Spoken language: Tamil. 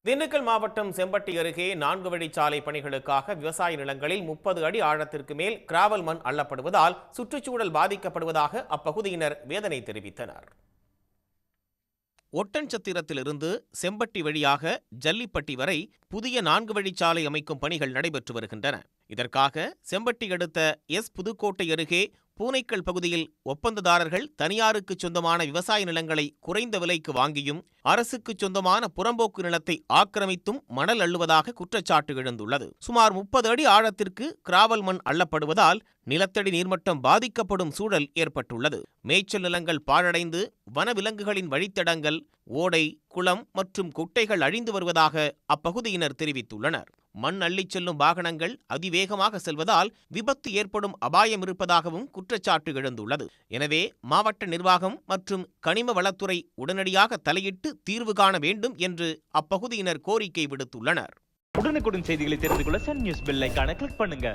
திண்டுக்கல் மாவட்டம் செம்பட்டி அருகே 4 வழிச்சாலை பணிகளுக்காக விவசாய நிலங்களில் 30 அடி ஆழத்திற்கு மேல் கிராவல் மண் அள்ளப்படுவதால் சுற்றுச்சூழல் பாதிக்கப்படுவதாக அப்பகுதியினர் வேதனை தெரிவித்தனர். ஒட்டன்சத்திரத்திலிருந்து செம்பட்டி வழியாக ஜல்லிப்பட்டி வரை புதிய 4 வழிச்சாலை அமைக்கும் பணிகள் நடைபெற்று வருகின்றன. இதற்காக செம்பட்டி அடுத்த புதுக்கோட்டை அருகே பூனைக்கல் பகுதியில் ஒப்பந்ததாரர்கள் தனியாருக்கு சொந்தமான விவசாய நிலங்களை குறைந்த விலைக்கு வாங்கியும் அரசுக்கு சொந்தமான புறம்போக்கு நிலத்தை ஆக்கிரமித்தும் மணல் அள்ளுவதாக குற்றச்சாட்டு எழுந்துள்ளது. சுமார் 30 அடி ஆழத்திற்கு கிராவல் மண் அள்ளப்படுவதால் நிலத்தடி நீர்மட்டம் பாதிக்கப்படும் சூழல் ஏற்பட்டுள்ளது. மேய்ச்சல் நிலங்கள் பாழடைந்து வனவிலங்குகளின் வழித்தடங்கள், ஓடை, குளம் மற்றும் குட்டைகள் அழிந்து வருவதாக அப்பகுதியினர் தெரிவித்துள்ளனர். மண் அள்ளிச் செல்லும் வாகனங்கள் அதிவேகமாக செல்வதால் விபத்து ஏற்படும் அபாயம் இருப்பதாகவும் குற்றச்சாட்டு எழுந்துள்ளது. எனவே மாவட்ட நிர்வாகம் மற்றும் கனிம வளத்துறை உடனடியாக தலையிட்டு தீர்வு காண வேண்டும் என்று அப்பகுதியினர் கோரிக்கை விடுத்துள்ளனர். உடனுக்குடன் செய்திகளை தெரிந்து கொள்ள சன் நியூஸ் பெல் ஐகானை கிளிக் பண்ணுங்க.